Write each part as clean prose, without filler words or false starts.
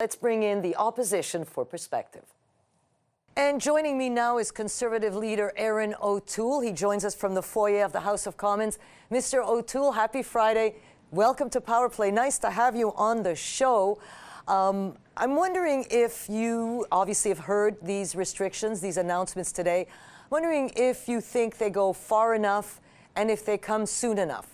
Let's bring in the opposition for perspective. And joining me now is Conservative Leader Erin O'Toole. He joins us from the foyer of the House of Commons. Mr. O'Toole, happy Friday. Welcome to Power Play. Nice to have you on the show. I'm wondering if you obviously have heard these restrictions, these announcements today. I'm wondering if you think they go far enough and if they come soon enough.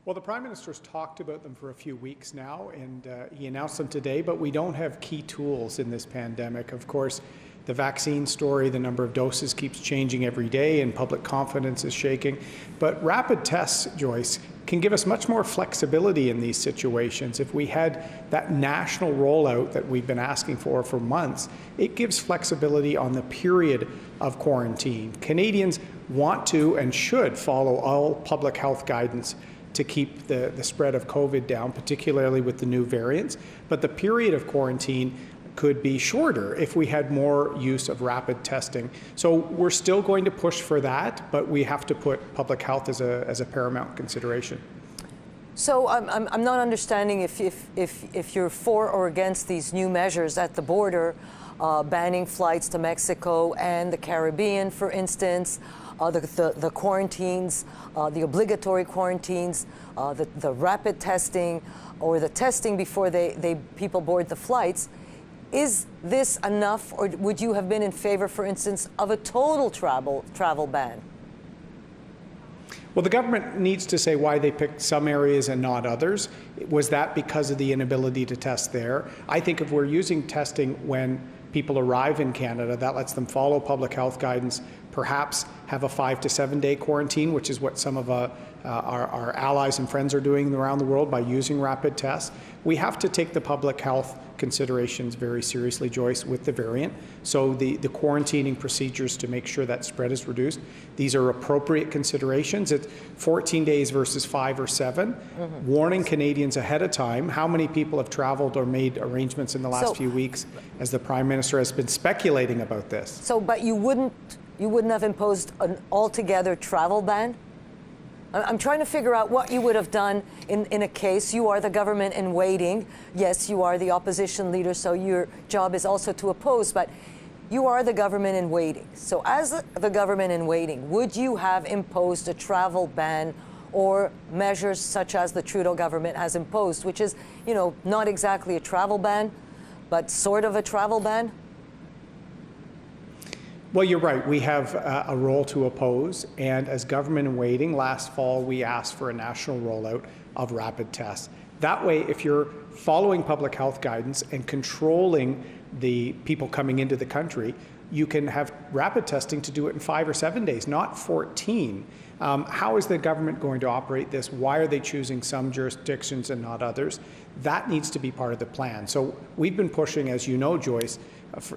Well, the Prime Minister's talked about them for a few weeks now, and he announced them today, but we don't have key tools in this pandemic. Of course, the vaccine story, the number of doses keeps changing every day, and public confidence is shaking. But rapid tests, Joyce, can give us much more flexibility in these situations. If we had that national rollout that we've been asking for months, it gives flexibility on the period of quarantine. Canadians want to and should follow all public health guidance to keep the spread of COVID down, particularly with the new variants. But the period of quarantine could be shorter if we had more use of rapid testing. So we're still going to push for that, but we have to put public health as a paramount consideration. So I'm not understanding if you're for or against these new measures at the border, banning flights to Mexico and the Caribbean, for instance, the quarantines, the obligatory quarantines, the rapid testing, or the testing before people board the flights. Is this enough, or would you have been in favor, for instance, of a total travel ban? Well, the government needs to say why they picked some areas and not others. Was that because of the inability to test there? I think if we're using testing when people arrive in Canada, that lets them follow public health guidance, perhaps have a 5 to 7 day quarantine, which is what some of our allies and friends are doing around the world by using rapid tests. We have to take the public health considerations very seriously, Joyce, with the variant. So the quarantining procedures to make sure that spread is reduced, these are appropriate considerations. It's 14 days versus 5 or 7. Warning Canadians ahead of time. How many people have traveled or made arrangements in the last few weeks, as the Prime Minister has been speculating about this? So, but you wouldn't have imposed an altogether travel ban? I'm trying to figure out what you would have done in a case. You are the government in waiting. Yes, you are the opposition leader, so your job is also to oppose, but you are the government in waiting. So as the government in waiting, would you have imposed a travel ban or measures such as the Trudeau government has imposed, which is, not exactly a travel ban, but sort of a travel ban? Well, you're right. We have a role to oppose, and as government in waiting, last fall we asked for a national rollout of rapid tests. That way, if you're following public health guidance and controlling the people coming into the country, you can have rapid testing to do it in 5 or 7 days, not 14. How is the government going to operate this? Why are they choosing some jurisdictions and not others? That needs to be part of the plan. So we've been pushing, as you know, Joyce,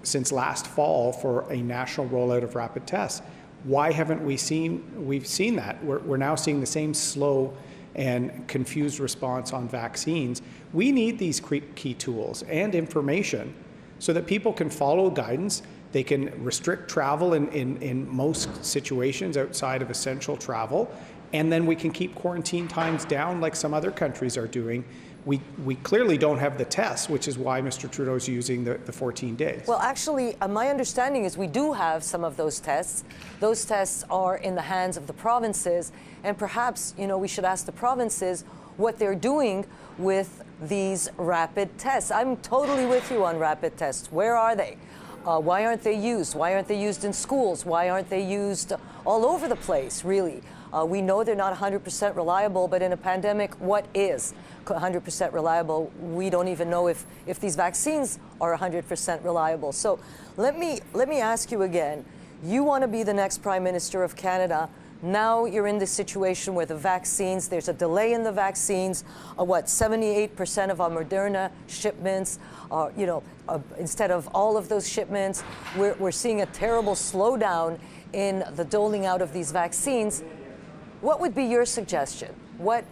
since last fall for a national rollout of rapid tests. Why haven't we've seen that? We're now seeing the same slow and confused response on vaccines. We need these key tools and information so that people can follow guidance. They can restrict travel in most situations outside of essential travel, and then we can keep quarantine times down like some other countries are doing. We clearly don't have the tests, which is why Mr. Trudeau is using the 14 days. Well, actually, my understanding is we do have some of those tests. Those tests are in the hands of the provinces, and perhaps, we should ask the provinces what they're doing with these rapid tests. I'm totally with you on rapid tests. Where are they? Why aren't they used? Why aren't they used in schools? Why aren't they used all over the place, really? We know they're not 100% reliable, but in a pandemic, what is 100% reliable? We don't even know if these vaccines are 100% reliable. So let me ask you again. You want to be the next Prime Minister of Canada. Now you're in this situation where the vaccines, there's a delay in the vaccines. 78% of our Moderna shipments, instead of all of those shipments, we're seeing a terrible slowdown in the doling out of these vaccines. What would be your suggestion? What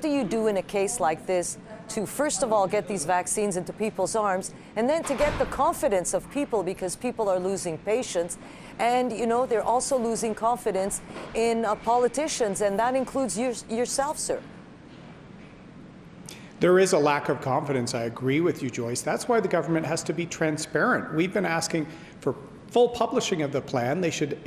do you do in a case like this to, first of all, get these vaccines into people's arms, and then to get the confidence of people, because people are losing patience, and they're also losing confidence in politicians, and that includes yourself, sir? There is a lack of confidence. I agree with you, Joyce. That's why the government has to be transparent. We've been asking for full publishing of the plan. They should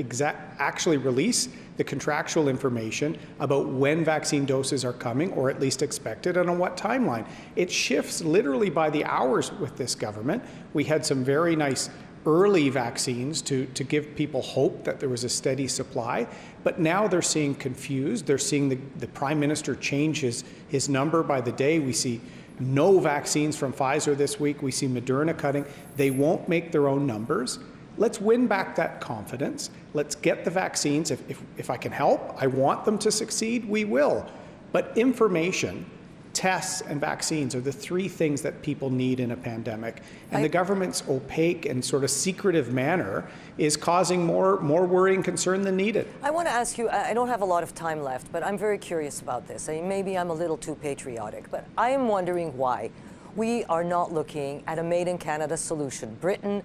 actually release the contractual information about when vaccine doses are coming, or at least expected, and on what timeline. It shifts literally by the hours with this government. We had some very nice early vaccines to give people hope that there was a steady supply, but now they're seeing confused. They're seeing the Prime Minister change his number by the day. We see no vaccines from Pfizer this week. We see Moderna cutting. They won't make their own numbers. Let's win back that confidence. Let's get the vaccines. If I can help, I want them to succeed, we will. But information, tests, and vaccines are the three things that people need in a pandemic. And the government's opaque and sort of secretive manner is causing more worry and concern than needed. I want to ask you, I don't have a lot of time left, but I'm very curious about this. I mean, maybe I'm a little too patriotic, but I am wondering why we are not looking at a made-in-Canada solution. Britain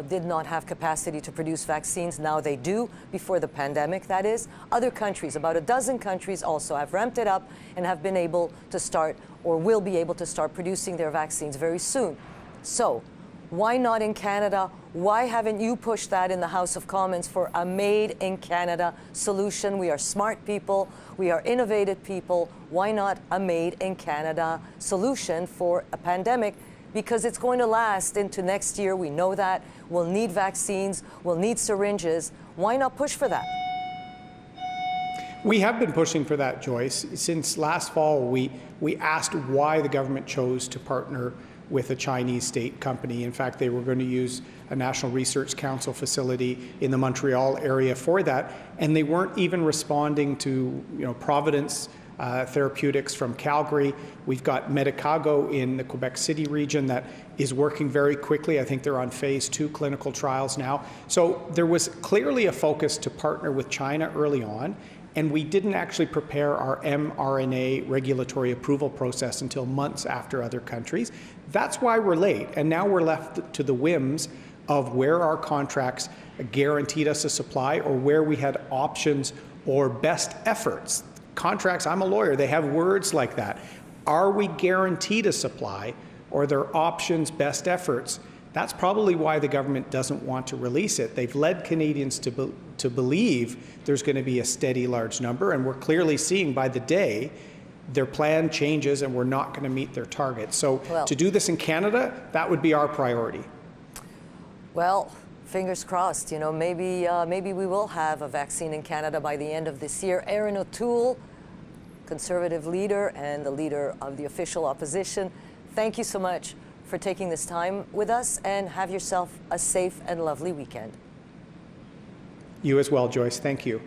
did not have capacity to produce vaccines. Now they do, before the pandemic, that is. Other countries, about a dozen countries also, have ramped it up and have been able to start, or will be able to start, producing their vaccines very soon. So, why not in Canada? Why haven't you pushed that in the House of Commons for a made-in-Canada solution? We are smart people. We are innovative people. Why not a made-in-Canada solution for a pandemic? Because it's going to last into next year. We know that. We'll need vaccines. We'll need syringes. Why not push for that? We have been pushing for that, Joyce. Since last fall, we asked why the government chose to partner with a Chinese state company. In fact, they were going to use a National Research Council facility in the Montreal area for that, and they weren't even responding to, Providence Therapeutics from Calgary. We've got Medicago in the Quebec City region that is working very quickly. I think they're on phase 2 clinical trials now. So there was clearly a focus to partner with China early on, and we didn't actually prepare our mRNA regulatory approval process until months after other countries. That's why we're late, and now we're left to the whims of where our contracts guaranteed us a supply or where we had options or best efforts. Contracts, I'm a lawyer, they have words like that. Are we guaranteed a supply, or are there options, best efforts? That's probably why the government doesn't want to release it. They've led Canadians to believe there's going to be a steady large number, and we're clearly seeing by the day their plan changes and we're not going to meet their target. So to do this in Canada, that would be our priority. Well, fingers crossed. Maybe we will have a vaccine in Canada by the end of this year. Erin O'Toole, Conservative leader and the leader of the official opposition, thank you so much for taking this time with us, and have yourself a safe and lovely weekend. You as well, Joyce. Thank you.